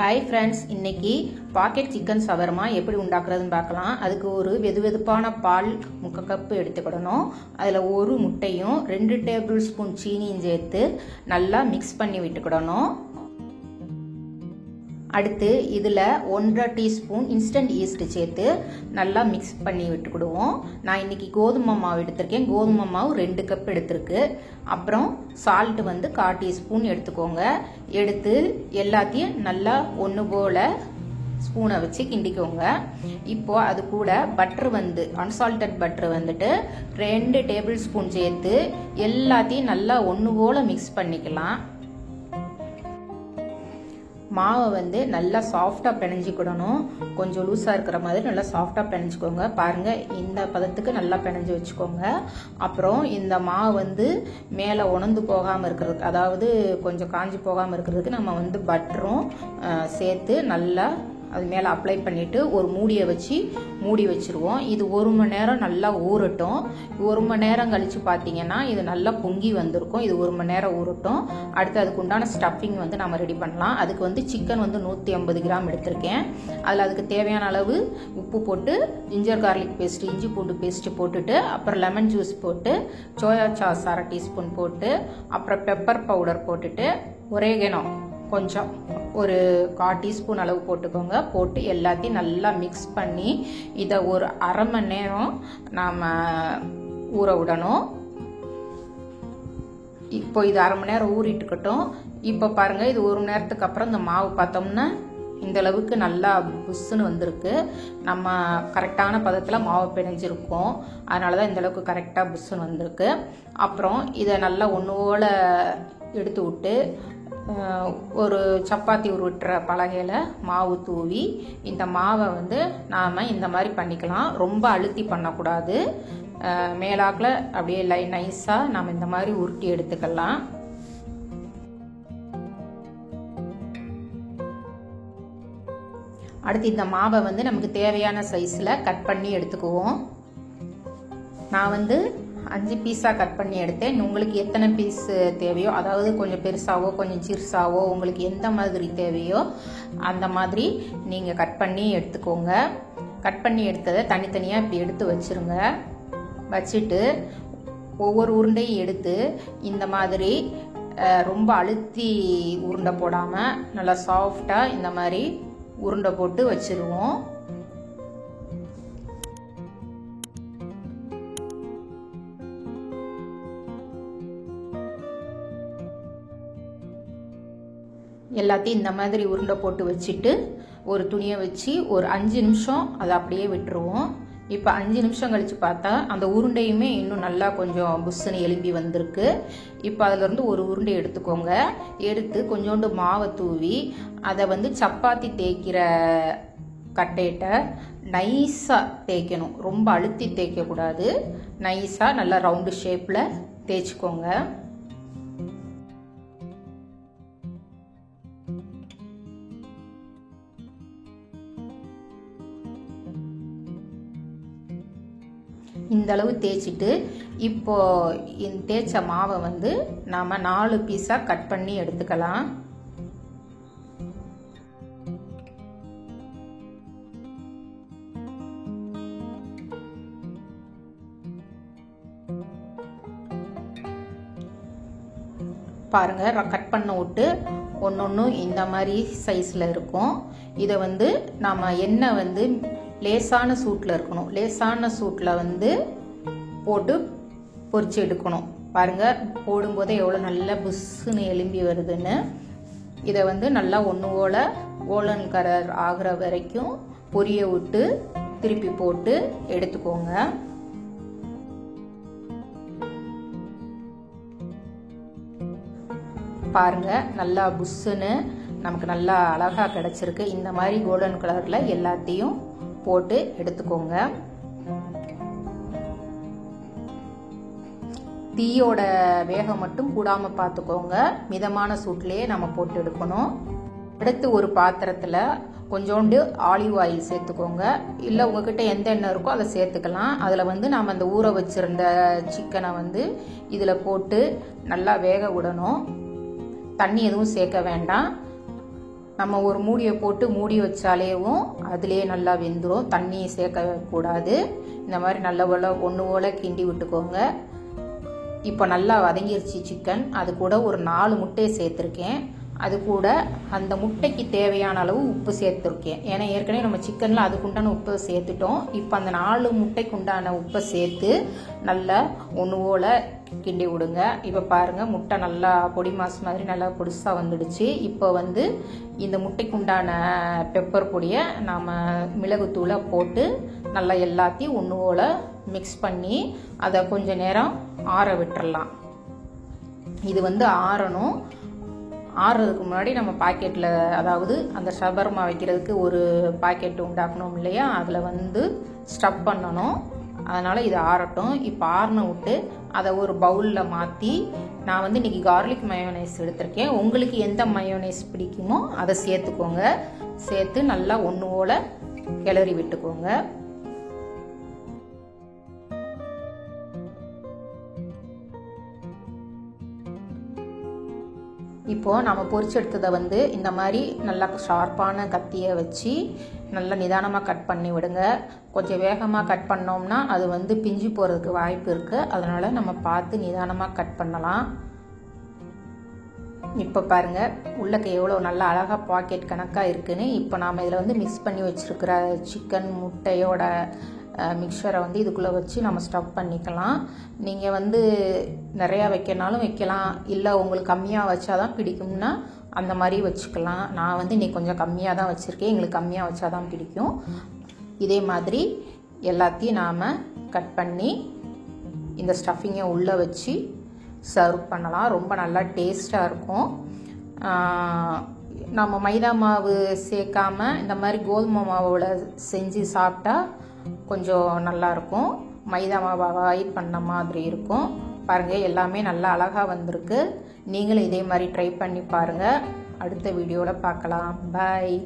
Hi friends, இன்னைக்கு packet chicken shawarma எப்படி உண்டாக்குறதுன்னு பார்க்கலாம். அதுக்கு ஒரு வெதுவெதுப்பான பால் 3 கப்பு எடுத்துக்கிடணும். அதில் ஒரு முட்டையும் 2 டேபிள் ஸ்பூன் சீனியும் சேர்த்து நல்லா மிக்ஸ் பண்ணி விட்டுக்கிடணும். அடுத்து இதில் 1.5 டீஸ்பூன் இன்ஸ்டன்ட் ஈஸ்ட் சேர்த்து நல்லா மிக்ஸ் பண்ணி விட்டுக்கிடுவோம். நான் இன்னைக்கு கோதுமை மாவு எடுத்திருக்கேன். கோதுமை மாவு 2 கப் எடுத்திருக்கு. அப்புறம் சால்ட் 1/4 டீஸ்பூன் எடுத்துக்கோங்க. எடுத்து எல்லாத்தையும் நல்லா ஒன்று போல் ஸ்பூனை வச்சு கிண்டிக்கோங்க. இப்போ அது கூட butter unsalted butter 2 table spoon சேர்த்து எல்லாத்தையும் நல்லா ஒன்று போல் மிக்ஸ் பண்ணிக்கலாம். மாவை நல்லா சாஃப்டாக பிணைஞ்சிக்கிடணும். கொஞ்சம் லூஸாக இருக்கிற மாதிரி நல்லா சாஃப்டாக பிணைஞ்சிக்கோங்க. பாருங்கள், இந்த பதத்துக்கு நல்லா பிணைஞ்சி வச்சுக்கோங்க. அப்புறம் இந்த மாவு மேலே உணர்ந்து போகாமல் இருக்கிறதுக்கு, அதாவது கொஞ்சம் காஞ்சி போகாமல் இருக்கிறதுக்கு நம்ம பட்டரும் சேர்த்து நல்லா அது மேலே அப்ளை பண்ணிவிட்டு ஒரு மூடியை வச்சு மூடி வச்சுருவோம். இது 1 மணி நேரம் நல்லா ஊறட்டும். 1 மணி நேரம் கழித்து பார்த்தீங்கன்னா இது நல்லா பொங்கி வந்திருக்கும். இது 1 மணி நேரம் ஊறட்டும். அடுத்து அதுக்கு உண்டான ஸ்டஃபிங் நம்ம ரெடி பண்ணலாம். அதுக்கு சிக்கன் 150 கிராம் எடுத்திருக்கேன். அதில் அதுக்கு தேவையான அளவு உப்பு போட்டு, ஜிஞ்சர் கார்லிக் பேஸ்ட்டு, இஞ்சி பூண்டு பேஸ்ட்டு போட்டுட்டு, அப்புறம் லெமன் ஜூஸ் போட்டு, சோயா சாஸ் 1/2 டீஸ்பூன் போட்டு, அப்புறம் பெப்பர் பவுடர் போட்டுட்டு, ஒரேகனோ கொஞ்சம் ஒரு 1/4 டீஸ்பூன் அளவு போட்டுக்கோங்க. போட்டு எல்லாத்தையும் நல்லா மிக்ஸ் பண்ணி இதை ஒரு 1/2 மணி நேரம் நாம் ஊற விடணும். இப்போ இது 1/2 மணி நேரம் ஊறிட்டுக்கட்டும். இப்போ பாருங்கள், இது 1 மணி நேரத்துக்கு அப்புறம் இந்த மாவு பார்த்தோம்னா இந்த அளவுக்கு நல்லா புஷ்ஷுன்னு வந்திருக்கு. நம்ம கரெக்டான பதத்தில் மாவு பிணைஞ்சிருக்கோம். அதனால தான் இந்த அளவுக்கு கரெக்டாக புஷ்ஷுன்னு வந்திருக்கு. அப்புறம் இதை நல்லா ஒன்று போல் எடுத்து விட்டு ஒரு சப்பாத்தி உருட்டுற பலகையில் மாவு தூவி இந்த மாவை நாம் இந்த மாதிரி பண்ணிக்கலாம். ரொம்ப அழுத்தி பண்ணக்கூடாது. மேலாக்கில் அப்படியே நைஸாக நாம் இந்த மாதிரி உருட்டி எடுத்துக்கலாம். அடுத்து இந்த மாவை நமக்கு தேவையான சைஸில் கட் பண்ணி எடுத்துக்குவோம். நான் 5 பீஸாக கட் பண்ணி எடுத்தேன். உங்களுக்கு எத்தனை பீஸ் தேவையோ, அதாவது கொஞ்சம் பெருசாவோ கொஞ்சம் சிறுசாவோ உங்களுக்கு எந்த மாதிரி தேவையோ அந்த மாதிரி நீங்கள் கட் பண்ணி எடுத்துக்கோங்க. கட் பண்ணி எடுத்ததை தனித்தனியாக இப்படி எடுத்து வச்சுருங்க. வச்சுட்டு ஒவ்வொரு உருண்டையும் எடுத்து இந்த மாதிரி ரொம்ப அழுத்தி உருண்டை போடாமல் நல்லா சாஃப்டாக இந்த மாதிரி உருண்டை போட்டு வச்சுருவோம். எல்லாத்தையும் இந்த மாதிரி உருண்டை போட்டு வச்சுட்டு ஒரு துணியை வச்சு ஒரு 5 நிமிஷம் அதை அப்படியே விட்டுருவோம். இப்போ 5 நிமிஷம் கழித்து பார்த்தா அந்த உருண்டையுமே இன்னும் நல்லா கொஞ்சம் புஷ்ஷுன்னு எலும்பி வந்திருக்கு. இப்போ அதிலிருந்து ஒரு உருண்டை எடுத்துக்கோங்க. எடுத்து கொஞ்சோண்டு மாவை தூவி அதை சப்பாத்தி தேய்க்கிற கட்டையிட்ட நைஸாக தேய்க்கணும். ரொம்ப அழுத்தி தேய்க்கக்கூடாது. நைஸாக நல்லா ரவுண்டு ஷேப்பில் தேய்ச்சிக்கோங்க. இந்த அளவு தேய்ச்சிட்டு இப்போ இந்த தேய்ச்ச மாவை நாம் 4 பீஸாக கட் பண்ணி எடுத்துக்கலாம். பாருங்க, கட் பண்ண விட்டு ஒன்று இந்த மாதிரி சைஸில் இருக்கும். இதை நாம் எண்ணெய் லேசான சூட்டில் இருக்கணும். லேசான சூட்டில் போட்டு பொரிச்சு எடுக்கணும். பாருங்கள், போடும்போதே எவ்வளோ நல்லா புஷ்ஷுன்னு எலும்பி வருதுன்னு. இதை நல்லா ஒன்று போல் கோல்டன் கலர் ஆகிற வரைக்கும் பொரிய விட்டு திருப்பி போட்டு எடுத்துக்கோங்க. பாருங்கள், நல்லா புஷ்ஷுன்னு நமக்கு நல்லா அழகாக கிடச்சிருக்கு. இந்த மாதிரி கோல்டன் கலரில் எல்லாத்தையும் போட்டு எடுத்துக்கோங்க. தீயோட வேகம் மட்டும் கூடாமல் பார்த்துக்கோங்க. மிதமான சூட்லேயே நம்ம போட்டு எடுக்கணும். அடுத்து ஒரு பாத்திரத்தில் கொஞ்சோண்டு ஆலிவ் ஆயில் சேர்த்துக்கோங்க. இல்லை உங்ககிட்ட எந்த எண்ணெய் இருக்கோ அதை சேர்த்துக்கலாம். அதில் நாம் அந்த ஊற வச்சுருந்த சிக்கனை இதில் போட்டு நல்லா வேக விடணும். தண்ணி எதுவும் சேர்க்க வேண்டாம். நம்ம ஒரு மூடியை போட்டு மூடி வச்சாலேவும் அதிலே நல்லா வெந்துடும். தண்ணி சேர்க்கக்கூடாது. இந்த மாதிரி நல்ல ஒன்று போல் கிண்டி விட்டுக்கோங்க. இப்போ நல்லா வதங்கிருச்சு சிக்கன். அது கூட ஒரு 4 முட்டையை சேர்த்துருக்கேன். அது கூட அந்த முட்டைக்கு தேவையான அளவு உப்பு சேர்த்துருக்கேன். ஏன்னா ஏற்கனவே நம்ம சிக்கனில் அதுக்குண்டான உப்பை சேர்த்துட்டோம். இப்போ அந்த 4 முட்டைக்கு உண்டான உப்பை சேர்த்து நல்லா ஒன்று போல் கிண்டி விடுங்க. இப்போ பாருங்கள், முட்டை நல்லா பொடி மாஸ் மாதிரி நல்லா பொடிசாக வந்துடுச்சு. இப்போ வந்து இந்த முட்டைக்கு உண்டான பெப்பர் பொடியை நாம் மிளகுத்தூளை போட்டு நல்லா எல்லாத்தையும் ஒன்று போல் மிக்ஸ் பண்ணி அதை கொஞ்சம் நேரம் ஆற விட்டுறலாம். இது வந்து ஆறணும். ஆறுறதுக்கு முன்னாடி நம்ம பாக்கெட்டில், அதாவது அந்த ஷவர்மா வைக்கிறதுக்கு ஒரு பாக்கெட் உண்டாக்கணும் இல்லையா, அதில் வந்து ஸ்டஃப் பண்ணணும். அதனால் இது ஆறட்டும். இப்போ ஆறின விட்டு அதை ஒரு பவுலில் மாற்றி, நான் வந்து இன்றைக்கி கார்லிக் மயோனைஸ் எடுத்திருக்கேன். உங்களுக்கு எந்த மயோனைஸ் பிடிக்குமோ அதை சேர்த்துக்கோங்க. சேர்த்து நல்லா ஒன்று போல் கிளறி விட்டுக்கோங்க. இப்போது நம்ம பொரிச்சு எடுத்ததை வந்து இந்த மாதிரி நல்லா ஷார்ப்பான கத்தியை வச்சு நல்லா நிதானமாக கட் பண்ணி விடுங்க. கொஞ்சம் வேகமாக கட் பண்ணோம்னா அது வந்து பிஞ்சு போகிறதுக்கு வாய்ப்பு இருக்குது. அதனால் நம்ம பார்த்து நிதானமாக கட் பண்ணலாம். இப்போ பாருங்கள், உள்ளக்க எவ்வளோ நல்லா அழகாக பாக்கெட் கணக்காக இருக்குன்னு. இப்போ நாம் இதில் வந்து மிக்ஸ் பண்ணி வச்சுருக்கிற சிக்கன் முட்டையோட மிக்சரை வந்து இதுக்குள்ளே வச்சு நம்ம ஸ்டஃப் பண்ணிக்கலாம். நீங்கள் வந்து நிறையா வைக்கனாலும் வைக்கலாம், இல்லை உங்களுக்கு கம்மியாக வச்சாதான் பிடிக்கும்னா அந்த மாதிரி வச்சுக்கலாம். நான் வந்து இன்றைக்கி கொஞ்சம் கம்மியாக தான் வச்சுருக்கேன். எங்களுக்கு கம்மியாக வச்சாதான் பிடிக்கும். இதே மாதிரி எல்லாத்தையும் நாம் கட் பண்ணி இந்த ஸ்டஃபிங்கை உள்ளே வச்சு சர்வ் பண்ணலாம். ரொம்ப நல்லா டேஸ்ட்டாக இருக்கும். நம்ம மைதா மாவு சேர்க்காமல் இந்த மாதிரி கோதுமை மாவோட செஞ்சு சாப்பிட்டா கொஞ்சம் நல்லாயிருக்கும். மைதா மாவை அவாய்ட் பண்ண மாதிரி இருக்கும். பாருங்கள், எல்லாமே நல்லா அழகாக வந்திருக்கு. நீங்களும் இதே மாதிரி ட்ரை பண்ணி பாருங்கள். அடுத்த வீடியோவில் பார்க்கலாம். பாய்.